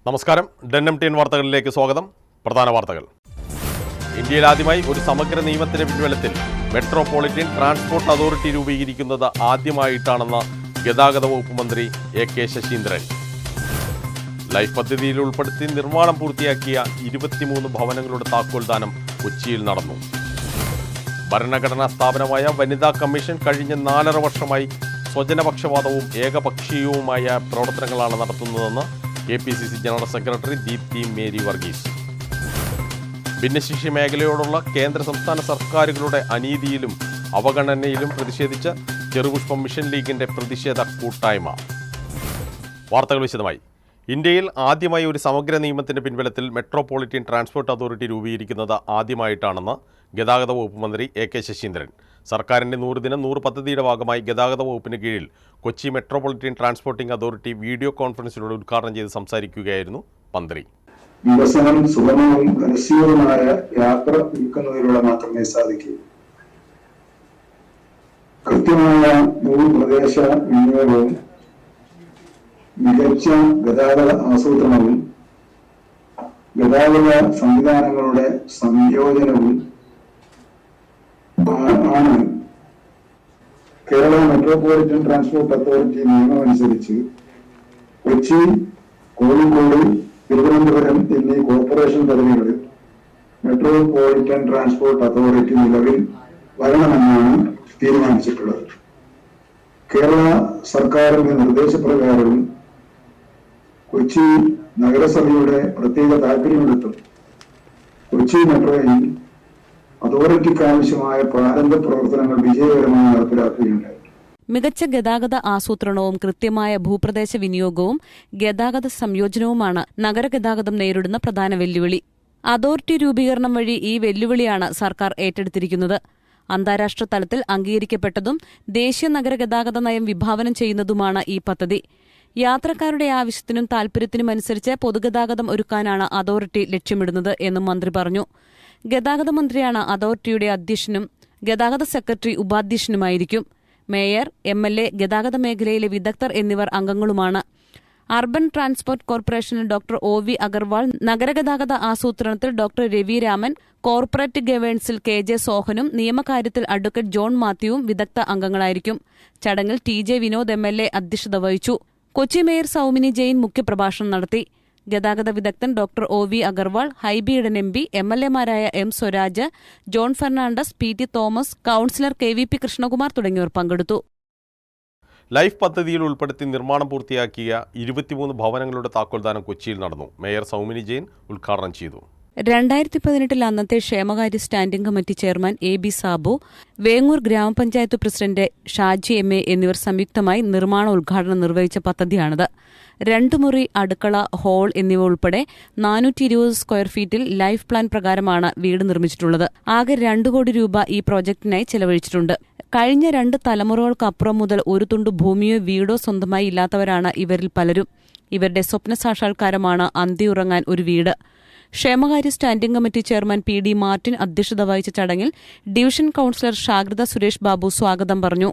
നമസ്കാരം. DNMTN വാർത്തകളിലേക്ക് സ്വാഗതം. പ്രധാന വാർത്തകൾ. ഇന്ത്യയിൽ ആദ്യമായി ഒരു സമഗ്ര നിയമത്തിന്റെ പിൻബലത്തിൽ മെട്രോപൊളിറ്റൻ ട്രാൻസ്പോർട്ട് അതോറിറ്റി രൂപീകരിക്കുന്നത് ആദ്യമായിട്ടാണെന്ന് ഗതാഗത വകുപ്പ് മന്ത്രി AK ശശീന്ദ്രൻ. ലൈഫ് പദ്ധതിയിൽ ഉൾപ്പെടുത്തി നിർമ്മാണം പൂർത്തിയാക്കിയ 23 ഭവനങ്ങളുടെ താക്കോൽദാനം കൊച്ചിയിൽ നടന്നു. ഭരണഘടനാ സ്ഥാപനമായ വനിതാ കമ്മീഷൻ കഴിഞ്ഞ 4.5 വർഷമായി സ്വജനപക്ഷപാതവും ഏകപക്ഷീയവുമായ പ്രവർത്തനങ്ങളാണ് നടത്തുന്നതെന്ന് KPCC general secretary Deepthi Mary Varghese. ഭിന്നശേഷി മേഖലയോടുള്ള കേന്ദ്ര സംസ്ഥാന സർക്കാരുകളുടെ അനീതിയിലും അവഗണനയിലും പ്രതിഷേധിച്ച് ചെറുപുഷ്പം മിഷൻ ലീഗിന്റെ പ്രതിഷേധ കൂട്ടായ്മ. വാർത്തകൾ വിശദമായി. ഇന്ത്യയിൽ ആദ്യമായി ഒരു സമഗ്ര നിയമത്തിന്റെ പിൻബലത്തിൽ മെട്രോപൊളിറ്റൻ ട്രാൻസ്പോർട്ട് അതോറിറ്റി രൂപീകരിക്കുന്നത് ആദ്യമായിട്ടാണെന്ന് ഗതാഗത വകുപ്പ് മന്ത്രി AK ശശീന്ദ്രൻ. സർക്കാരിന്റെ 100 ദിനം 100 പദ്ധതിയുടെ ഭാഗമായി ഗതാഗത വകുപ്പിന് കീഴിൽ Kochi metropolitan transporting authority video കോൺഫറൻസിലൂടെ ഉദ്ഘാടനം ചെയ്ത് സംസാരിക്കുകയായിരുന്നു മന്ത്രി. വികസനം സുഗമവും രഹസ്യവുമായ യാത്ര ഒരുക്കുന്നതിലൂടെ മാത്രമേ സാധിക്കൂ. കൃത്യമായ ഭൂപ്രദേശ വിനിയോഗവും മികച്ച ഗതാഗത ആസൂത്രണവും ഗതാഗത സംവിധാനങ്ങളുടെ സംയോജനവും ആണ് കേരള മെട്രോപൊളിറ്റൻ ട്രാൻസ്പോർട്ട് അതോറിറ്റി നിയമമനുസരിച്ച് കൊച്ചി, കോഴിക്കോട്, തിരുവനന്തപുരം എന്നീ കോർപ്പറേഷൻ പരിധികളിൽ മെട്രോപൊളിറ്റൻ ട്രാൻസ്പോർട്ട് അതോറിറ്റി നിലവിൽ വരണമെന്നാണ് തീരുമാനിച്ചിട്ടുള്ളത്. കേരള സർക്കാരിന്റെ നിർദ്ദേശപ്രകാരവും കൊച്ചി നഗരസഭയുടെ പ്രത്യേക താല്പര്യമെടുത്തും കൊച്ചി മെട്രോയിൽ അതോറിറ്റിക്ക് ആവശ്യമായ പ്രാരംഭ പ്രവർത്തനങ്ങൾ വിജയകരമായി നടപ്പിലാക്കുകയുണ്ടായി. മികച്ച ഗതാഗത ആസൂത്രണവും കൃത്യമായ ഭൂപ്രദേശ വിനിയോഗവും ഗതാഗത സംയോജനവുമാണ് നഗരഗതാഗതം നേരിടുന്ന പ്രധാന വെല്ലുവിളി. അതോറിറ്റി രൂപീകരണം വഴി ഈ വെല്ലുവിളിയാണ് സർക്കാർ ഏറ്റെടുത്തിരിക്കുന്നത്. അന്താരാഷ്ട്ര തലത്തിൽ അംഗീകരിക്കപ്പെട്ടതും ദേശീയ നഗരഗതാഗത നയം വിഭാവനം ചെയ്യുന്നതുമാണ് ഈ പദ്ധതി. യാത്രക്കാരുടെ ആവശ്യത്തിനും താൽപര്യത്തിനുമനുസരിച്ച് പൊതുഗതാഗതം ഒരുക്കാനാണ് അതോറിറ്റി ലക്ഷ്യമിടുന്നത് എന്നും മന്ത്രി പറഞ്ഞു. ഗതാഗത മന്ത്രിയാണ് അതോറിറ്റിയുടെ അധ്യക്ഷനും ഗതാഗത സെക്രട്ടറി ഉപാധ്യക്ഷനുമായിരിക്കും. മേയർ, MLA, ഗതാഗത മേഖലയിലെ വിദഗ്ധർ എന്നിവർ അംഗങ്ങളുമാണ്. അർബൻ ട്രാൻസ്പോർട്ട് കോർപ്പറേഷനിൽ ഡോക്ടർ OV അഗർവാൾ, നഗരഗതാഗത ആസൂത്രണത്തിൽ ഡോക്ടർ രവി രാമൻ, കോർപ്പറേറ്റ് ഗവേണൻസിൽ KJ സോഹനും നിയമകാര്യത്തിൽ അഡ്വക്കേറ്റ് ജോൺ മാത്യുവും വിദഗ്ധ അംഗങ്ങളായിരിക്കും. ചടങ്ങിൽ TJ വിനോദ് MLA അധ്യക്ഷത വഹിച്ചു. കൊച്ചി മേയർ സൌമിനി ജെയിൻ മുഖ്യപ്രഭാഷണം നടത്തി. ഗതാഗത വിദഗ്ധൻ doctor OV Agarwal, Hibi Eden MP, MLAമാരായ M Swaraj, John Fernandez, PT Thomas, councillor KVP Krishnakumar തുടങ്ങിയവർ പങ്കെടുത്ു. ലൈഫ് പദ്ധതിയിൽ ഉൾപ്പെടുത്തി നിർമ്മാണം പൂർത്തിയാക്കിയ 23 ഭവനങ്ങളുടെ താക്കോൽദാനം കൊച്ചിയിൽ നടന്നു. മേയർ സൌമിനി ജെയിൻ ഉദ്ഘാടനം ചെയ്തു. 2018 അന്നത്തെ ക്ഷേമകാര്യ standing committee chairman AB Sabu, Vengoor ഗ്രാമപഞ്ചായത്ത് പ്രസിഡന്റ് ഷാജി MA എന്നിവർ സംയുക്തമായി നിർമ്മാണോദ്ഘാടനം നിർവഹിച്ച പദ്ധതിയാണിത്. 2 മുറി, അടുക്കള, ഹാൾ എന്നിവ ഉൾപ്പെടെ 420 സ്ക്വയർ ഫീറ്റിൽ ലൈഫ് പ്ലാൻ പ്രകാരമാണ് വീട് നിർമ്മിച്ചിട്ടുള്ളത്. ആകെ 2 കോടി രൂപ ഈ പ്രോജക്ടിനായി ചെലവഴിച്ചിട്ടുണ്ട്. കഴിഞ്ഞ 2 തലമുറകൾക്കപ്പുറം മുതൽ ഒരു തുണ്ട് ഭൂമിയോ വീടോ സ്വന്തമായി ഇല്ലാത്തവരാണ് ഇവരിൽ പലരും. ഇവരുടെ സ്വപ്ന സാക്ഷാത്കാരമാണ് അന്തിയുറങ്ങാൻ ഒരു വീട്. ക്ഷേമകാര്യ standing committee chairman PD Martin അധ്യക്ഷത വഹിച്ച ചടങ്ങിൽ ഡിവിഷൻ കൌൺസിലർ ഷാഗ്രത സുരേഷ് ബാബു സ്വാഗതം പറഞ്ഞു.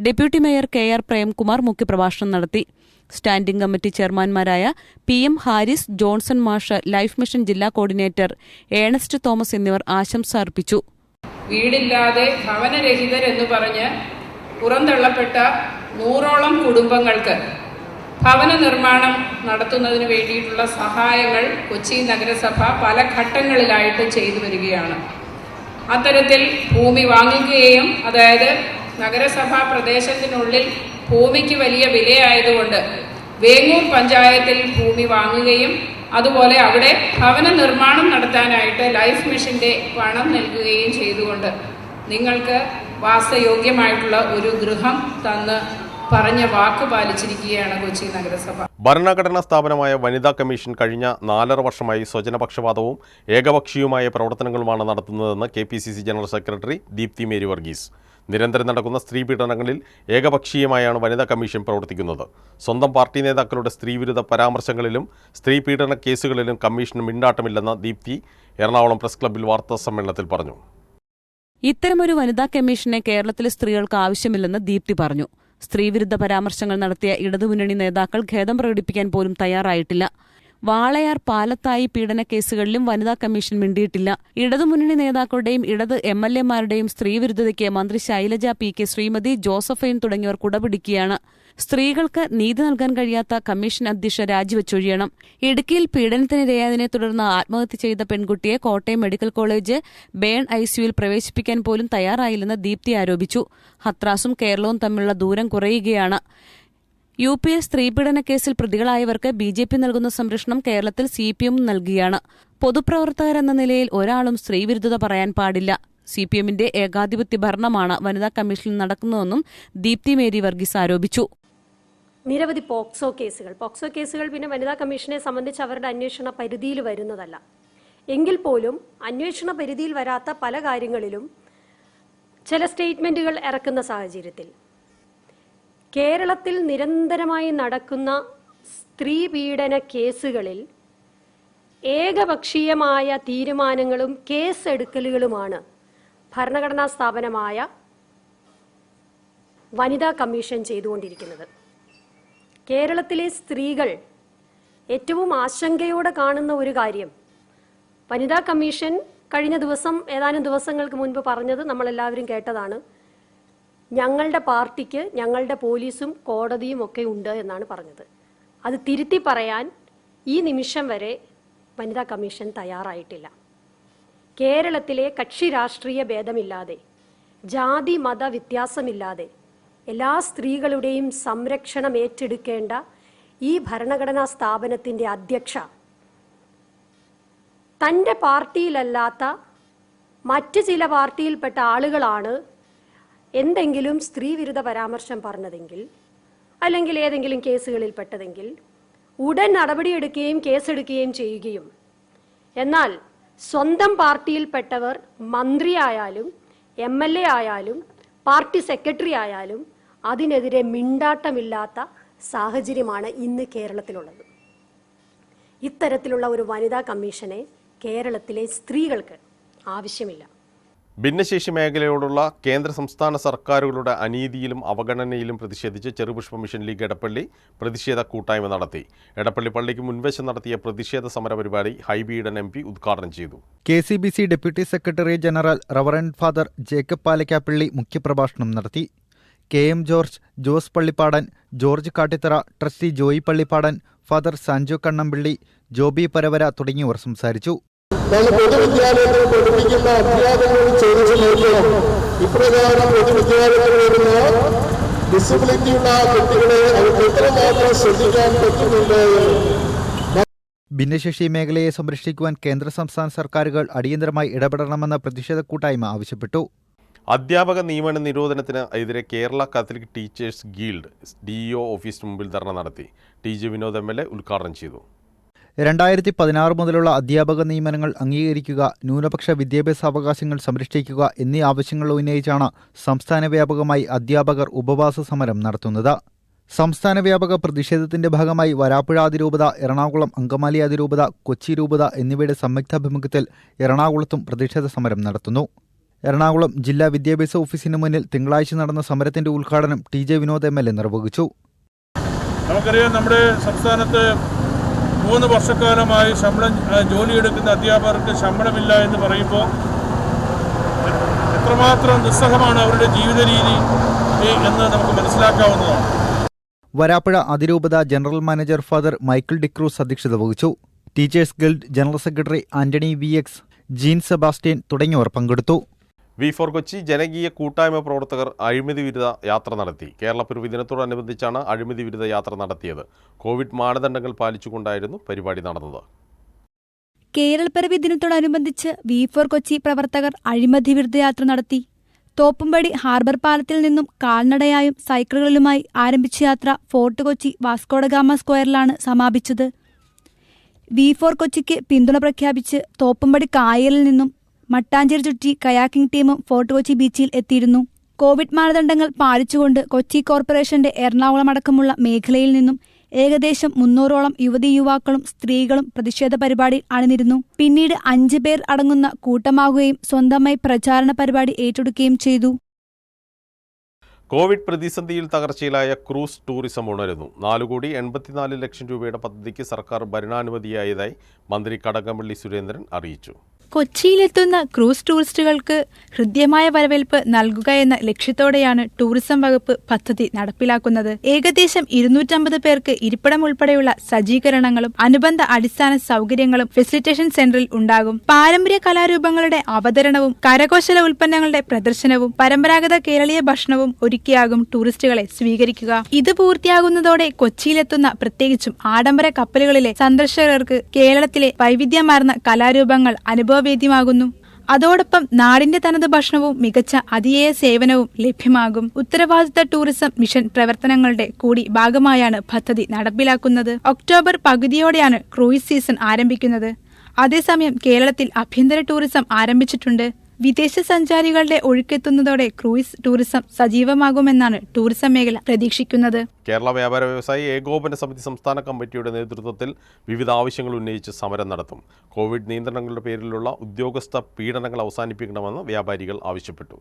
ഡെപ്യൂട്ടി മേയർ KR പ്രേംകുമാർ മുഖ്യപ്രഭാഷണം നടത്തി. സ്റ്റാൻഡിംഗ് കമ്മിറ്റി ചെയർമാൻമാരായ PM ഹാരിസ്, ജോൺസൺ മാഷ്, ലൈഫ് മിഷൻ ജില്ലാ കോർഡിനേറ്റർ ഏണസ്റ്റ് തോമസ് എന്നിവർ ആശംസ അർപ്പിച്ചു. വീടില്ലാതെ ഭവനരഹിതരെന്ന് പറഞ്ഞ് പുറന്തള്ളപ്പെട്ട 100ഓളം കുടുംബങ്ങൾക്ക് ഭവന നിർമ്മാണം നടത്തുന്നതിന് വേണ്ടിയിട്ടുള്ള സഹായങ്ങൾ കൊച്ചി നഗരസഭ പല ഘട്ടങ്ങളിലായിട്ട് ചെയ്തു വരികയാണ്. അത്തരത്തിൽ ഭൂമി വാങ്ങിക്കുകയും, അതായത് നഗരസഭാ പ്രദേശത്തിനുള്ളിൽ ഭൂമിക്ക് വലിയ വിലയായതുകൊണ്ട് വേങ്ങൂർ പഞ്ചായത്തിൽ ഭൂമി വാങ്ങുകയും അതുപോലെ അവിടെ ഭവന നിർമ്മാണം നടത്താനായിട്ട് ലൈഫ് മിഷന്റെ പണം നൽകുകയും ചെയ്തുകൊണ്ട് നിങ്ങൾക്ക് വാസയോഗ്യമായിട്ടുള്ള ഒരു ഗൃഹം തന്ന് പറഞ്ഞ വാക്ക് പാലിച്ചിരിക്കുകയാണ് കൊച്ചി നഗരസഭ. ഭരണഘടനാ സ്ഥാപനമായ വനിതാ കമ്മീഷൻ കഴിഞ്ഞ 4.5 വർഷമായി സ്വജനപക്ഷപാതവും ഏകപക്ഷീയവുമായ പ്രവർത്തനങ്ങളുമാണ് നടത്തുന്നതെന്ന് KPCC general secretary Deepthi Mary Varghese. നിരന്തരം നടക്കുന്ന സ്ത്രീ പീഡനങ്ങളിൽ ഏകപക്ഷീയമായാണ് വനിതാ കമ്മീഷൻ പ്രവർത്തിക്കുന്നത്. സ്വന്തം പാർട്ടി നേതാക്കളുടെ സ്ത്രീവിരുദ്ധ പരാമർശങ്ങളിലും സ്ത്രീ പീഡന കേസുകളിലും കമ്മീഷന് മിണ്ടാട്ടമില്ലെന്ന് ദീപ്തി എറണാകുളം പ്രസ് ക്ലബ്ബിൽ വാർത്താസമ്മേളനത്തിൽ പറഞ്ഞു. ഇത്തരമൊരു വനിതാ കമ്മീഷനെ കേരളത്തിലെ സ്ത്രീകൾക്ക് ആവശ്യമില്ലെന്ന് ദീപ്തി പറഞ്ഞു. സ്ത്രീവിരുദ്ധ പരാമർശങ്ങൾ നടത്തിയ ഇടതുമുന്നണി നേതാക്കൾ ഖേദം പ്രകടിപ്പിക്കാൻ പോലും തയ്യാറായിട്ടില്ല. വാളയാർ പാലത്തായി പീഡനക്കേസുകളിലും വനിതാ കമ്മീഷൻ മിണ്ടിയിട്ടില്ല. ഇടതുമുന്നണി നേതാക്കളുടെയും ഇടത് MLA-മാരുടെയും സ്ത്രീവിരുദ്ധതയ്ക്ക് മന്ത്രി ശൈലജ PK, ശ്രീമതി ജോസഫൈൻ തുടങ്ങിയവർ കുടപിടിക്കുകയാണ്. സ്ത്രീകൾക്ക് നീതി നൽകാൻ കഴിയാത്ത കമ്മീഷൻ അധ്യക്ഷ രാജിവെച്ചൊഴിയണം. ഇടുക്കിയിൽ പീഡനത്തിനിരയായതിനെ തുടർന്ന് ആത്മഹത്യ ചെയ്ത പെൺകുട്ടിയെ കോട്ടയം മെഡിക്കൽ കോളേജ് ബേൺ ICUവിൽ പ്രവേശിപ്പിക്കാൻ പോലും തയ്യാറായില്ലെന്ന് ദീപ്തി ആരോപിച്ചു. ഹത്രാസും കേരളവും തമ്മിലുള്ള ദൂരം കുറയുകയാണ്. UP സ്ത്രീപീഡന കേസിൽ പ്രതികളായവർക്ക് BJP നൽകുന്ന സംരക്ഷണം കേരളത്തിൽ CPM നൽകുകയാണ്. പൊതുപ്രവർത്തകരെന്ന നിലയിൽ ഒരാളും സ്ത്രീവിരുദ്ധത പറയാൻ പാടില്ല. CPMന്റെ ഏകാധിപത്യ ഭരണമാണ് വനിതാ കമ്മീഷനിൽ നടക്കുന്നതെന്നും ദീപ്തി മേരി വർഗീസ് ആരോപിച്ചു. നിരവധി പോക്സോ കേസുകൾ പിന്നെ വനിതാ കമ്മീഷനെ സംബന്ധിച്ച് അവരുടെ അന്വേഷണ പരിധിയിൽ വരുന്നതല്ല. എങ്കിൽ പോലും അന്വേഷണ പരിധിയിൽ വരാത്ത പല കാര്യങ്ങളിലും ചില സ്റ്റേറ്റ്മെന്റുകൾ ഇറക്കുന്ന സാഹചര്യത്തിൽ കേരളത്തിൽ നിരന്തരമായി നടക്കുന്ന സ്ത്രീ പീഡന കേസുകളിൽ ഏകപക്ഷീയമായ തീരുമാനങ്ങളും കേസെടുക്കലുകളുമാണ് ഭരണഘടനാ സ്ഥാപനമായ വനിതാ കമ്മീഷൻ ചെയ്തുകൊണ്ടിരിക്കുന്നത്. കേരളത്തിലെ സ്ത്രീകൾ ഏറ്റവും ആശങ്കയോടെ കാണുന്ന ഒരു കാര്യം, വനിതാ കമ്മീഷൻ കഴിഞ്ഞ ദിവസം ഏതാനും ദിവസങ്ങൾക്ക് മുൻപ് പറഞ്ഞത് നമ്മളെല്ലാവരും കേട്ടതാണ്. ഞങ്ങളുടെ പാർട്ടിക്ക് ഞങ്ങളുടെ പോലീസും കോടതിയും ഒക്കെ ഉണ്ട് എന്നാണ് പറഞ്ഞത്. അത് തിരുത്തി പറയാൻ ഈ നിമിഷം വരെ വനിതാ കമ്മീഷൻ തയ്യാറായിട്ടില്ല. കേരളത്തിലെ കക്ഷി രാഷ്ട്രീയ ഭേദമില്ലാതെ, ജാതി മത വ്യത്യാസമില്ലാതെ എല്ലാ സ്ത്രീകളുടെയും സംരക്ഷണം ഏറ്റെടുക്കേണ്ട ഈ ഭരണഘടനാ സ്ഥാപനത്തിൻ്റെ അധ്യക്ഷ തൻ്റെ പാർട്ടിയിലല്ലാത്ത മറ്റ് ചില പാർട്ടിയിൽപ്പെട്ട ആളുകളാണ് എന്തെങ്കിലും സ്ത്രീവിരുദ്ധ പരാമർശം പറഞ്ഞതെങ്കിൽ, അല്ലെങ്കിൽ ഏതെങ്കിലും കേസുകളിൽ പെട്ടതെങ്കിൽ ഉടൻ നടപടിയെടുക്കുകയും കേസെടുക്കുകയും ചെയ്യുകയും, എന്നാൽ സ്വന്തം പാർട്ടിയിൽപ്പെട്ടവർ മന്ത്രിയായാലും MLA ആയാലും പാർട്ടി സെക്രട്ടറി ആയാലും അതിനെതിരെ മിണ്ടാട്ടമില്ലാത്ത സാഹചര്യമാണ് ഇന്ന് കേരളത്തിലുള്ളത്. ഇത്തരത്തിലുള്ള ഒരു വനിതാ കമ്മീഷനെ കേരളത്തിലെ സ്ത്രീകൾക്ക് ആവശ്യമില്ല. ഭിന്നശേഷി മേഖലയോടുള്ള കേന്ദ്ര സംസ്ഥാന സർക്കാരുകളുടെ അനീതിയിലും അവഗണനയിലും പ്രതിഷേധിച്ച് ചെറുപുഷ്പ മിഷൻ ലീഗ് എടപ്പള്ളി പ്രതിഷേധ കൂട്ടായ്മ നടത്തി. എടപ്പള്ളി പള്ളിക്ക് മുൻവശം നടത്തിയ പ്രതിഷേധ സമര പരിപാടി ഹൈബി ഈഡൻ MP ഉദ്ഘാടനം ചെയ്തു. KCBC deputy secretary general reverend father Jacob Palakkappilly മുഖ്യപ്രഭാഷണം നടത്തി. KM George, Jose Pallippadan, George Kattithara, trustee Joy Pallippadan, father Sanjo Kannampilly, Joby Parava തുടങ്ങിയവർ സംസാരിച്ചു. പൊതുവിദ്യാലയത്തിൽ പഠിപ്പിക്കുന്ന അധ്യാപകരോട് ചോദിച്ചു നോക്കണം, ഇപ്രകാരം പൊതുവിദ്യാലയത്തിൽ വരുന്ന ഡിസബിലിറ്റിയുള്ള കുട്ടികളെ അവർക്ക് എത്രമാത്രം ശ്രദ്ധിക്കാൻ പറ്റുന്നുണ്ട്. ഭിന്നശേഷി മേഖലയെ സംരക്ഷിക്കുവാൻ കേന്ദ്ര സംസ്ഥാന സർക്കാരുകൾ അടിയന്തരമായി ഇടപെടണമെന്ന് പ്രതിഷേധ കൂട്ടായ്മ ആവശ്യപ്പെട്ടു. അധ്യാപക നിയമന നിരോധനത്തിന് എതിരെ Kerala Catholic teachers guild DEO ഓഫീസിന് മുമ്പിൽ ധർണ നടത്തി. TJ വിനോദ് MLA ഉദ്ഘാടനം ചെയ്തു. 2016 മുതലുള്ള അധ്യാപക നിയമനങ്ങൾ അംഗീകരിക്കുക, ന്യൂനപക്ഷ വിദ്യാഭ്യാസ അവകാശങ്ങൾ സംരക്ഷിക്കുക എന്നീ ആവശ്യങ്ങൾ ഉന്നയിച്ചാണ് സംസ്ഥാന വ്യാപകമായി അധ്യാപകർ ഉപവാസ സമരം നടത്തുന്നത്. സംസ്ഥാന വ്യാപക പ്രതിഷേധത്തിന്റെ ഭാഗമായി വരാപ്പുഴ അതിരൂപത, എറണാകുളം അങ്കമാലി അതിരൂപത, കൊച്ചി രൂപത എന്നിവയുടെ സംയുക്താഭിമുഖ്യത്തിൽ എറണാകുളത്തും പ്രതിഷേധ സമരം നടത്തുന്നു. എറണാകുളം ജില്ലാ വിദ്യാഭ്യാസ ഓഫീസിന് മുന്നിൽ തിങ്കളാഴ്ച നടന്ന സമരത്തിന്റെ ഉദ്ഘാടനം TJ വിനോദ് MLA നിർവഹിച്ചു. നമുക്കറിയാം, നമ്മുടെ സംസ്ഥാനത്ത് 3 വർഷക്കാലമായി ജോലിയെടുക്കുന്ന അധ്യാപകർക്ക് ശമ്പളമില്ല എന്ന് പറയുമ്പോൾ എത്രമാത്രം ദുസ്സഹമാണ് അവരുടെ ജീവിത രീതി എന്ന് നമുക്ക് മനസ്സിലാക്കാവുന്നതാണ്. വരാപ്പുഴ അതിരൂപത general manager father Michael D'Cruz അധ്യക്ഷത വഹിച്ചു. Teachers guild general secretary Antony VX, Jean Sebastian തുടങ്ങിയവർ പങ്കെടുത്തു. V4 കൊച്ചി ജനകീയ കൂട്ടായ്മ പ്രവർത്തകർ അഴിമതി വിരുദ്ധ യാത്ര നടത്തി. കേരളപ്പിറവി ദിനത്തോടനുബന്ധിച്ചാണ് അഴിമതി വിരുദ്ധ യാത്ര നടത്തിയത്. കോവിഡ് മാനദണ്ഡങ്ങൾ പാലിച്ചുകൊണ്ടായിരുന്നു പരിപാടി നടന്നത്. കേരളപ്പിറവി ദിനത്തോടനുബന്ധിച്ച് V4 കൊച്ചി പ്രവർത്തകർ അഴിമതി വിരുദ്ധ യാത്ര നടത്തി. തോപ്പുംപടി ഹാർബർ പാലത്തിൽ നിന്നും കാൽനടയായും സൈക്കിളുകളിലുമായി ആരംഭിച്ച യാത്ര ഫോർട്ട് കൊച്ചി വാസ്കോഡഗാമ സ്ക്വയറിലാണ് സമാപിച്ചത്. V4 കൊച്ചിക്ക് പിന്തുണ പ്രഖ്യാപിച്ച് തോപ്പുംപടി കായലിൽ നിന്നും മട്ടാഞ്ചേരി ചുറ്റി കയാക്കിംഗ് ടീമും ഫോർട്ട് കൊച്ചി ബീച്ചിൽ എത്തിയിരുന്നു. കോവിഡ് മാനദണ്ഡങ്ങൾ പാലിച്ചുകൊണ്ട് കൊച്ചി കോർപ്പറേഷന്റെ എറണാകുളം അടക്കമുള്ള മേഖലയിൽ നിന്നും ഏകദേശം 300ഓളം യുവതീ യുവാക്കളും സ്ത്രീകളും പ്രതിഷേധ പരിപാടിയിൽ അണിനിരുന്നു. പിന്നീട് 5 പേർ അടങ്ങുന്ന കൂട്ടമാകുകയും സ്വന്തമായി പ്രചാരണ പരിപാടി ഏറ്റെടുക്കുകയും ചെയ്തു. കോവിഡ് പ്രതിസന്ധിയിൽ തകർച്ചയിലായ ക്രൂസ് ടൂറിസം ഉണരുന്നു. 4,84,00,000 രൂപയുടെ പദ്ധതിക്ക് സർക്കാർ ഭരണാനുമതിയായതായി മന്ത്രി കടകംപള്ളി സുരേന്ദ്രൻ അറിയിച്ചു. കൊച്ചിയിലെത്തുന്ന ക്രൂസ് ടൂറിസ്റ്റുകൾക്ക് ഹൃദ്യമായ വരവേൽപ്പ് നൽകുക എന്ന ലക്ഷ്യത്തോടെയാണ് ടൂറിസം വകുപ്പ് പദ്ധതി നടപ്പിലാക്കുന്നത്. ഏകദേശം 250 പേർക്ക് ഇരിപ്പിടം ഉൾപ്പെടെയുള്ള സജ്ജീകരണങ്ങളും അനുബന്ധ അടിസ്ഥാന സൗകര്യങ്ങളും ഫെസിലിറ്റേഷൻ സെന്ററിൽ ഉണ്ടാകും. പാരമ്പര്യ കലാരൂപങ്ങളുടെ അവതരണവും കരകൗശല ഉൽപ്പന്നങ്ങളുടെ പ്രദർശനവും പരമ്പരാഗത കേരളീയ ഭക്ഷണവും ഒരുക്കിയാകും ടൂറിസ്റ്റുകളെ സ്വീകരിക്കുക. ഇത് പൂർത്തിയാകുന്നതോടെ കൊച്ചിയിലെത്തുന്ന പ്രത്യേകിച്ചും ആഡംബര കപ്പലുകളിലെ സന്ദർശകർക്ക് കേരളത്തിലെ വൈവിധ്യമാർന്ന കലാരൂപങ്ങൾ അനുഭവവേദ്യമാകുന്നു. അതോടൊപ്പം നാടിന്റെ തനത് ഭക്ഷണവും മികച്ച അതിഥേയ സേവനവും ലഭ്യമാകും. ഉത്തരവാദിത്ത ടൂറിസം മിഷൻ പ്രവർത്തനങ്ങളുടെ കൂടി ഭാഗമായാണ് പദ്ധതി നടപ്പിലാക്കുന്നത്. ഒക്ടോബർ പകുതിയോടെയാണ് ക്രൂയിസ് സീസൺ ആരംഭിക്കുന്നത്. അതേസമയം കേരളത്തിൽ ആഭ്യന്തര ടൂറിസം ആരംഭിച്ചിട്ടുണ്ട്. വിദേശ സഞ്ചാരികളുടെ ഒഴുക്കെത്തുന്നതോടെ ക്രൂയിസ് ടൂറിസം സജീവമാകുമെന്നാണ് ടൂറിസം മേഖല പ്രതീക്ഷിക്കുന്നത്. കേരള വ്യാപാര വ്യവസായി ഏകോപന സമിതി സംസ്ഥാന കമ്മിറ്റിയുടെ നേതൃത്വത്തിൽ വിവിധ ആവശ്യങ്ങൾ ഉന്നയിച്ച് സമരം നടത്തും. കോവിഡ് നിയന്ത്രണങ്ങളുടെ പേരിലുള്ള ഉദ്യോഗസ്ഥ പീഡനങ്ങൾ അവസാനിപ്പിക്കണമെന്ന് വ്യാപാരികൾ ആവശ്യപ്പെട്ടു.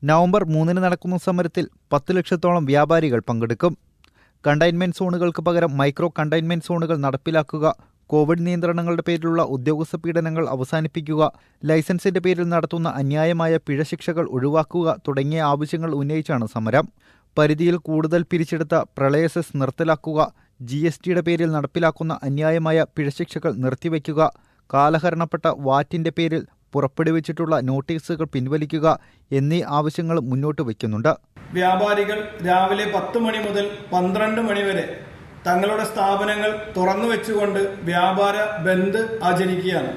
നവംബർ 3 നടക്കുന്ന സമരത്തിൽ 10 ലക്ഷത്തോളം വ്യാപാരികൾ പങ്കെടുക്കും. കണ്ടെയ്ൻമെന്റ് സോണുകൾക്ക് പകരം മൈക്രോ കണ്ടെയ്ൻമെന്റ് സോണുകൾ നടപ്പിലാക്കുക, കോവിഡ് നിയന്ത്രണങ്ങളുടെ പേരിലുള്ള ഉദ്യോഗസ്ഥ പീഡനങ്ങൾ അവസാനിപ്പിക്കുക, ലൈസൻസിന്റെ പേരിൽ നടത്തുന്ന അന്യായമായ പിഴശിക്ഷകൾ ഒഴിവാക്കുക തുടങ്ങിയ ആവശ്യങ്ങൾ ഉന്നയിച്ചാണ് സമരം. പരിധിയിൽ കൂടുതൽ പിരിച്ചെടുത്ത പ്രളയ സെസ് നിർത്തലാക്കുക, GSTയുടെ പേരിൽ നടപ്പിലാക്കുന്ന അന്യായമായ പിഴശിക്ഷകൾ നിർത്തിവെക്കുക, കാലഹരണപ്പെട്ട വാറ്റിന്റെ പേരിൽ പുറപ്പെടുവിച്ചിട്ടുള്ള നോട്ടീസുകൾ പിൻവലിക്കുക എന്നീ ആവശ്യങ്ങൾ മുന്നോട്ട് വയ്ക്കുന്നുണ്ട്. വ്യാപാരികൾ രാവിലെ 10 മണി മുതൽ 12 മണി വരെ തങ്ങളുടെ സ്ഥാപനങ്ങൾ തുറന്നു വെച്ചുകൊണ്ട് വ്യാപാര ബന്ദ് ആചരിക്കുകയാണ്.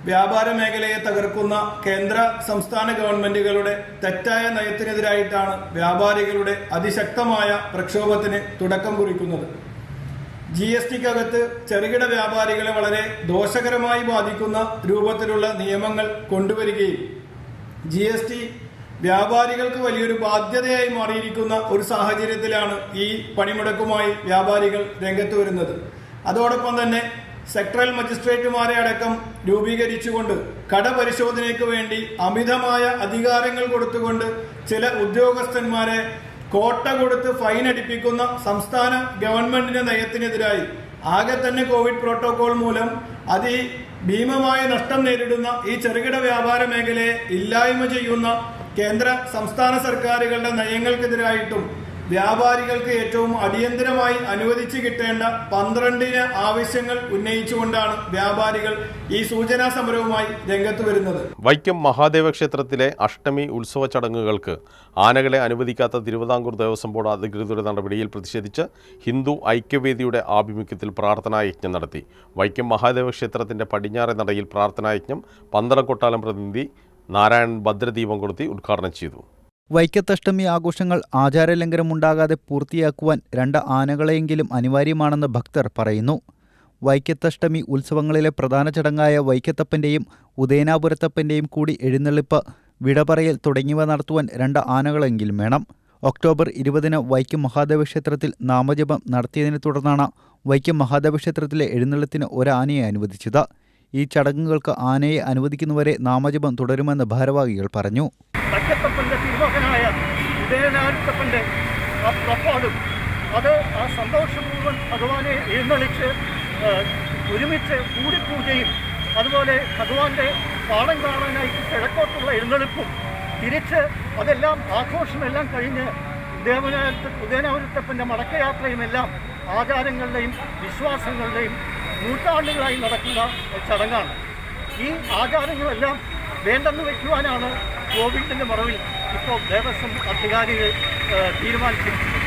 വ്യാപാര മേഖലയെ തകർക്കുന്ന കേന്ദ്ര സംസ്ഥാന ഗവൺമെന്റുകളുടെ തെറ്റായ നയത്തിനെതിരായിട്ടാണ് വ്യാപാരികളുടെ അതിശക്തമായ പ്രക്ഷോഭത്തിന് തുടക്കം കുറിക്കുന്നത്. GSTക്കകത്ത് ചെറുകിട വ്യാപാരികളെ വളരെ ദോഷകരമായി ബാധിക്കുന്ന രൂപത്തിലുള്ള നിയമങ്ങൾ കൊണ്ടുവരികയും GST വ്യാപാരികൾക്ക് വലിയൊരു ബാധ്യതയായി മാറിയിരിക്കുന്ന ഒരു സാഹചര്യത്തിലാണ് ഈ പണിമുടക്കുമായി വ്യാപാരികൾ രംഗത്ത് വരുന്നത്. അതോടൊപ്പം തന്നെ സെക്ടറൽ മജിസ്ട്രേറ്റുമാരെ അടക്കം രൂപീകരിച്ചുകൊണ്ട് കടപരിശോധനയ്ക്ക് വേണ്ടി അമിതമായ അധികാരങ്ങൾ കൊടുത്തുകൊണ്ട് ചില ഉദ്യോഗസ്ഥന്മാരെ കോട്ട കൊടുത്ത് ഫൈൻ അടിപ്പിക്കുന്ന സംസ്ഥാന ഗവൺമെന്റിന്റെ നയത്തിനെതിരായി ആകെ തന്നെ കോവിഡ് പ്രോട്ടോകോൾ മൂലം ഭീമമായ നഷ്ടം നേരിടുന്ന ഈ ചെറുകിട വ്യാപാര മേഖലയെ ഇല്ലായ്മ ചെയ്യുന്ന കേന്ദ്ര സംസ്ഥാന സർക്കാരുകളുടെ നയങ്ങൾക്കെതിരായിട്ടും വ്യാപാരികൾക്ക് ഏറ്റവും അടിയന്തരമായി അനുവദിച്ചു കിട്ടേണ്ട 12 ആവശ്യങ്ങൾ ഉന്നയിച്ചുകൊണ്ടാണ് വ്യാപാരികൾ ഈ സൂചനാ സമരവുമായി രംഗത്ത് വരുന്നത്. വൈക്കം മഹാദേവ ക്ഷേത്രത്തിലെ അഷ്ടമി ഉത്സവ ചടങ്ങുകൾക്ക് ആനകളെ അനുവദിക്കാത്ത തിരുവിതാംകൂർ ദേവസ്വം ബോർഡ് അധികൃതരുടെ നടപടിയിൽ പ്രതിഷേധിച്ച് ഹിന്ദു ഐക്യവേദിയുടെ ആഭിമുഖ്യത്തിൽ പ്രാർത്ഥനായജ്ഞം നടത്തി. വൈക്കം മഹാദേവ ക്ഷേത്രത്തിന്റെ പടിഞ്ഞാറെ നടയിൽ പ്രാർത്ഥനായജ്ഞം പന്തളംകൊട്ടാരം പ്രതിനിധി നാരായണൻ ഭദ്രദീപം കൊളുത്തി ഉദ്ഘാടനം ചെയ്തു. വൈക്കത്തഷ്ടമി ആഘോഷങ്ങൾ ആചാരലംഘനമുണ്ടാകാതെ പൂർത്തിയാക്കുവാൻ 2 ആനകളെയെങ്കിലും അനിവാര്യമാണെന്ന് ഭക്തർ പറയുന്നു. വൈക്കത്തഷ്ടമി ഉത്സവങ്ങളിലെ പ്രധാന ചടങ്ങായ വൈക്കത്തപ്പൻ്റെയും ഉദയനാപുരത്തപ്പൻ്റെയും കൂടി എഴുന്നള്ളിപ്പ്, വിടപറയൽ തുടങ്ങിയവ നടത്തുവാൻ 2 ആനകളെങ്കിലും വേണം. ഒക്ടോബർ 20 വൈക്കം മഹാദേവ ക്ഷേത്രത്തിൽ നാമജപം നടത്തിയതിനെ തുടർന്നാണ് വൈക്കം മഹാദേവ ക്ഷേത്രത്തിലെ എഴുന്നള്ളത്തിന് 1 ആനയെ അനുവദിച്ചത്. ഈ ചടങ്ങുകൾക്ക് ആനയെ അനുവദിക്കുന്നവരെ നാമജപം തുടരുമെന്ന് ഭാരവാഹികൾ പറഞ്ഞു. തിരുമകനായ ഉദയനാപുരത്തപ്പന്റെ ആ പുറപ്പാടും അത് ആ സന്തോഷപൂർവ്വം ഭഗവാനെ എഴുന്നള്ളിച്ച് ഒരുമിച്ച് കൂടിപ്പൂജയും അതുപോലെ ഭഗവാന്റെ പാടം കാണാനായിട്ട് കിഴക്കോട്ടുള്ള എഴുന്നള്ളിപ്പും തിരിച്ച് അതെല്ലാം ആഘോഷമെല്ലാം കഴിഞ്ഞ് ഉദയനാപുരത്തപ്പന്റെ മടക്കയാത്രയുമെല്ലാം ആചാരങ്ങളുടെയും വിശ്വാസങ്ങളുടെയും നൂറ്റാണ്ടുകളായി നടക്കുന്ന ചടങ്ങാണ്. ഈ ആചാരങ്ങളെല്ലാം വേണ്ടെന്ന് വയ്ക്കുവാനാണ് കോവിഡിൻ്റെ മറവിൽ ഇപ്പോൾ ദേവസ്വം അധികാരികൾ തീരുമാനിച്ചിരിക്കുന്നത്.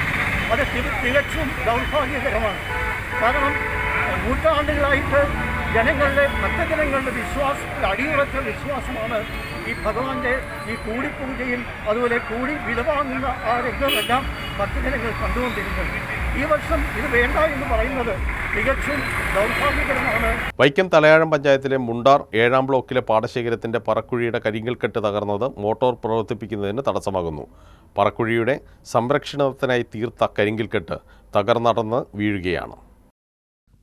അത് തികച്ചും ദൗർഭാഗ്യകരമാണ്. കാരണം നൂറ്റാണ്ടുകളായിട്ട് ഭക്തജനങ്ങളുടെ വിശ്വാസത്തിൽ അടിയുറച്ച വിശ്വാസമാണ് ഈ ഭഗവാന്റെ ഈ കൂടിപ്പൂജയിൽ അതുപോലെ കൂടി വിടവാങ്ങുന്ന ആ രംഗമെല്ലാം ഭക്തജനങ്ങൾ കണ്ടുകൊണ്ടിരുന്നത്. ഈ വർഷം ഇത് വേണ്ട എന്ന് പറയുന്നത് തികച്ചും ദൗർഭാഗ്യകരമാണ്. വൈക്കം തലയാഴം പഞ്ചായത്തിലെ മുണ്ടാർ 7ാം ബ്ലോക്കിലെ പാടശേഖരത്തിന്റെ പറക്കുഴിയുടെ കരിങ്കൽക്കെട്ട് തകർന്നത് മോട്ടോർ പ്രവർത്തിപ്പിക്കുന്നതിന് തടസ്സമാകുന്നു. പറക്കുഴിയുടെ സംരക്ഷണത്തിനായി തീർത്ത കരിങ്കൽക്കെട്ട് തകർന്നടന്ന് വീഴുകയാണ്.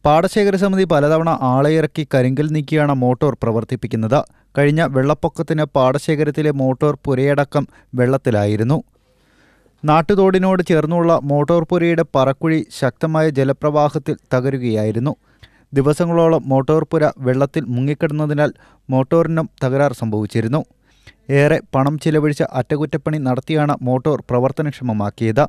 പാടശേഖര സമിതി പലതവണ ആളെയിറക്കി കരിങ്കൽ നീക്കിയാണ് മോട്ടോർ പ്രവർത്തിപ്പിക്കുന്നത്. കഴിഞ്ഞ വെള്ളപ്പൊക്കത്തിന് പാടശേഖരത്തിലെ മോട്ടോർ പുരയടക്കം വെള്ളത്തിലായിരുന്നു. നാട്ടുതോടിനോട് ചേർന്നുള്ള മോട്ടോർ പുരയുടെ പറക്കുഴി ശക്തമായ ജലപ്രവാഹത്തിൽ തകരുകയായിരുന്നു. ദിവസങ്ങളോളം മോട്ടോർ പുര വെള്ളത്തിൽ മുങ്ങിക്കിടന്നതിനാൽ മോട്ടോറിനും തകരാർ സംഭവിച്ചിരുന്നു. ഏറെ പണം ചിലവഴിച്ച അറ്റകുറ്റപ്പണി നടത്തിയാണ് മോട്ടോർ പ്രവർത്തനക്ഷമമാക്കിയത്.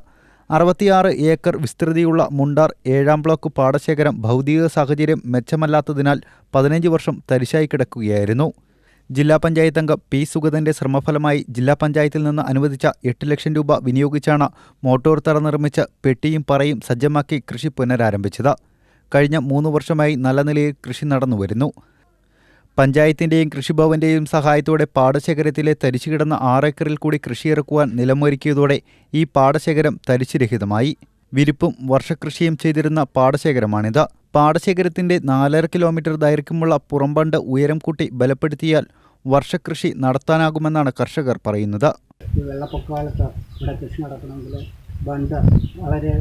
66 ഏക്കർ വിസ്തൃതിയുള്ള മുണ്ടാർ 7ാം ബ്ലോക്ക് പാടശേഖരം ഭൗതിക സാഹചര്യം മെച്ചമല്ലാത്തതിനാൽ 15 വർഷം തരിശായി കിടക്കുകയായിരുന്നു. ജില്ലാ പഞ്ചായത്ത് അംഗം പി സുഗതന്റെ ശ്രമഫലമായി ജില്ലാ പഞ്ചായത്തിൽ നിന്ന് അനുവദിച്ച 8 ലക്ഷം രൂപ വിനിയോഗിച്ചാണ് മോട്ടോർ തറ നിർമ്മിച്ച് പെട്ടിയും പറയും സജ്ജമാക്കി കൃഷി പുനരാരംഭിച്ചത്. കഴിഞ്ഞ 3 വർഷമായി നല്ല നിലയിൽ കൃഷി നടന്നുവരുന്നു. പഞ്ചായത്തിന്റെയും കൃഷിഭവന്റെയും സഹായത്തോടെ പാടശേഖരത്തിലെ തരിച്ചുകിടന്ന 6 ഏക്കറിൽ കൂടി കൃഷിയിറക്കുവാൻ നിലമൊരുക്കിയതോടെ ഈ പാടശേഖരം തരിച്ചുരഹിതമായി. വിരിപ്പും വർഷകൃഷിയും ചെയ്തിരുന്ന പാടശേഖരമാണിത്. പാടശേഖരത്തിന്റെ 4.5 കിലോമീറ്റർ ദൈർഘ്യമുള്ള പുറംബണ്ട് ഉയരം കൂട്ടി ബലപ്പെടുത്തിയാൽ വർഷകൃഷി നടത്താനാകുമെന്നാണ് കർഷകർ പറയുന്നത്. വെള്ളപ്പൊക്കാലത്ത് ഇവിടെ കൃഷി നടത്തണമെങ്കിൽ ബണ്ട് വളരെ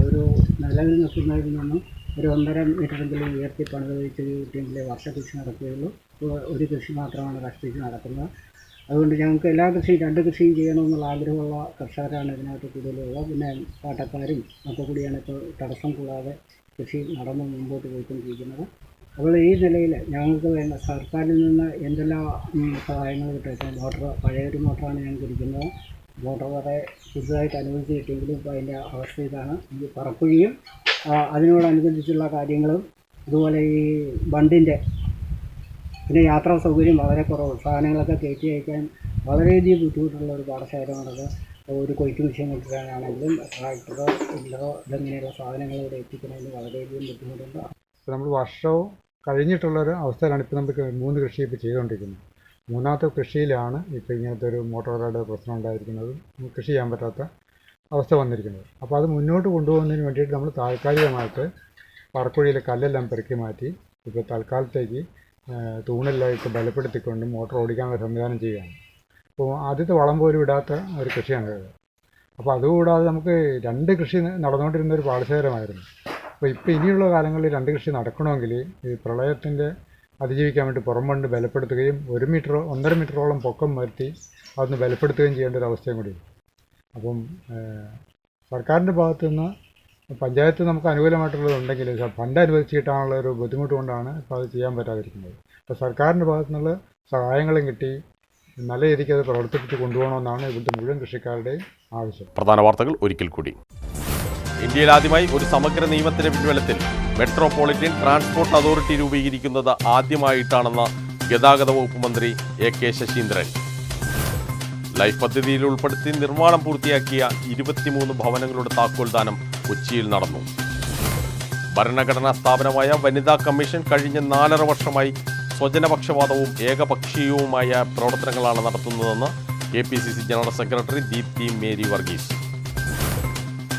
ഒരു നിലവിൽ നിൽക്കുന്നതിൽ നിന്നും ഒരു 1.5 മീറ്ററെങ്കിലും ഉയർത്തി പണിത് വെച്ച് കിട്ടിയെങ്കിലേ വർഷകൃഷി നടക്കുകയുള്ളൂ. ഒരു കൃഷി മാത്രമാണ് കഷ്ടിച്ച് നടക്കുന്നത്. അതുകൊണ്ട് ഞങ്ങൾക്ക് എല്ലാ കൃഷിയും 2 കൃഷിയും ചെയ്യണമെന്നുള്ള ആഗ്രഹമുള്ള കർഷകരാണ് ഇതിനകത്ത് കൂടുതലുള്ളത്. പിന്നെ പാട്ടക്കാരും ഒക്കെ കൂടിയാണ് ഇപ്പോൾ തടസ്സം കൂടാതെ കൃഷി നടന്ന് മുമ്പോട്ട് പോയിക്കൊണ്ടിരിക്കുന്നത്. അപ്പോൾ ഈ നിലയിൽ ഞങ്ങൾക്ക് വേണ്ട സർക്കാരിൽ നിന്ന് എന്തെല്ലാം സഹായങ്ങൾ കിട്ടും. മോട്ടോർ പഴയൊരു മോട്ടറാണ് ഞങ്ങൾക്ക് ഇരിക്കുന്നത്. മോട്ടോർ വരെ പുതുതായിട്ട് അനുവദിച്ച് കിട്ടിയെങ്കിലും ഇപ്പോൾ അതിൻ്റെ അവസ്ഥ ഇതാണ്. ഈ പറക്കുഴിയും അതിനോടനുബന്ധിച്ചുള്ള കാര്യങ്ങളും അതുപോലെ ഈ ബണ്ടിൻ്റെ പിന്നെ യാത്രാ സൗകര്യം വളരെ കുറവ്. സാധനങ്ങളൊക്കെ കയറ്റി അയക്കാൻ വളരെയധികം ബുദ്ധിമുട്ടുള്ള ഒരു പാടശേഖരമാണത്. ഒരു കൊയ്ത്ത് മെഷീൻ കൊണ്ടുവരാനാണെങ്കിലും ട്രാക്ടറോ ഇല്ലറോ ഇതങ്ങനെയുള്ള സാധനങ്ങൾ ഇവിടെ എത്തിക്കുന്നതിന് വളരെയധികം ബുദ്ധിമുട്ടുണ്ട്. ഇപ്പോൾ നമ്മൾ വർഷവും കഴിഞ്ഞിട്ടുള്ളൊരു അവസ്ഥയിലാണ് ഇപ്പോൾ നമുക്ക് 3 കൃഷി ഇപ്പോൾ ചെയ്തുകൊണ്ടിരിക്കുന്നത്. 3ാമത്തെ കൃഷിയിലാണ് ഇപ്പോൾ ഇങ്ങനത്തെ ഒരു മോട്ടോറുടെ പ്രശ്നം ഉണ്ടായിരിക്കുന്നത്. കൃഷി ചെയ്യാൻ പറ്റാത്ത അവസ്ഥ വന്നിരിക്കുന്നത്. അപ്പോൾ അത് മുന്നോട്ട് കൊണ്ടുപോകുന്നതിന് വേണ്ടിയിട്ട് നമ്മൾ താൽക്കാലികമായിട്ട് പറക്കുഴിയിലെ കല്ലെല്ലാം പെറുക്കി മാറ്റി ഇപ്പോൾ തൽക്കാലത്തേക്ക് തൂണെല്ലാം ഇട്ട് ബലപ്പെടുത്തിക്കൊണ്ട് മോട്ടോർ ഓടിക്കാനുള്ള സംവിധാനം ചെയ്യുകയാണ്. അപ്പോൾ ആദ്യത്തെ വളം പോലും ഇടാത്ത ഒരു കൃഷിയാണ്. അപ്പോൾ അതുകൂടാതെ നമുക്ക് 2 കൃഷി നടന്നുകൊണ്ടിരുന്ന ഒരു പാടശേഖരമായിരുന്നു. അപ്പോൾ ഇപ്പോൾ ഇനിയുള്ള കാലങ്ങളിൽ 2 കൃഷി നടക്കണമെങ്കിൽ ഈ പ്രളയത്തിൻ്റെ അതിജീവിക്കാൻ വേണ്ടി പുറംബണ്ട് ബലപ്പെടുത്തുകയും 1 മീറ്ററോ 1.5 മീറ്ററോളം പൊക്കം വരുത്തി അതൊന്ന് ബലപ്പെടുത്തുകയും ചെയ്യേണ്ട ഒരു അവസ്ഥയും കൂടി. അപ്പം സർക്കാരിൻ്റെ ഭാഗത്തു നിന്ന് പഞ്ചായത്ത് നമുക്ക് അനുകൂലമായിട്ടുള്ളതുണ്ടെങ്കിൽ ഫണ്ട് അനുവദിച്ച് കിട്ടാനുള്ള ഒരു ബുദ്ധിമുട്ട് കൊണ്ടാണ് ഇപ്പോൾ അത് ചെയ്യാൻ പറ്റാതിരിക്കുന്നത്. അപ്പോൾ സർക്കാരിൻ്റെ ഭാഗത്തു നിന്നുള്ള സഹായങ്ങളും കിട്ടി നല്ല രീതിക്ക് അത് പ്രവർത്തിപ്പിച്ച് കൊണ്ടുപോകണമെന്നാണ് ഇവിടുത്തെ മുഴുവൻ കൃഷിക്കാരുടെയും ആവശ്യം. പ്രധാന വാർത്തകൾ ഒരിക്കൽ കൂടി. ഇന്ത്യയിൽ ആദ്യമായി ഒരു സമഗ്ര നിയമത്തിന്റെ പിൻബലത്തിൽ മെട്രോപൊളിറ്റൻ ട്രാൻസ്പോർട്ട് അതോറിറ്റി രൂപീകരിക്കുന്നത് ആദ്യമായിട്ടാണെന്ന് ഗതാഗത വകുപ്പ് മന്ത്രി AK ശശീന്ദ്രൻ. ലൈഫ് പദ്ധതിയിൽ ഉൾപ്പെടുത്തി നിർമ്മാണം പൂർത്തിയാക്കിയ 23 ഭവനങ്ങളുടെ താക്കോൽദാനം കൊച്ചിയിൽ നടന്നു. ഭരണഘടനാ സ്ഥാപനമായ വനിതാ കമ്മീഷൻ കഴിഞ്ഞ 4.5 വർഷമായി സ്വജനപക്ഷപാതവും ഏകപക്ഷീയവുമായ പ്രവർത്തനങ്ങളാണ് നടത്തുന്നതെന്ന് KPCC general secretary Deepthi Mary Varghese.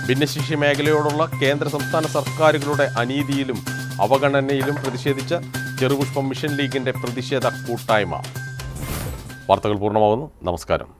ഭിന്നശേഷി മേഖലയോടുള്ള കേന്ദ്ര സംസ്ഥാന സർക്കാരുകളുടെ അനീതിയിലും അവഗണനയിലും പ്രതിഷേധിച്ച് ചെറുപുഷ്പം മിഷൻ ലീഗിന്റെ പ്രതിഷേധ കൂട്ടായ്മ. വാർത്തകൾ പൂർണ്ണമാകുന്നു. നമസ്കാരം.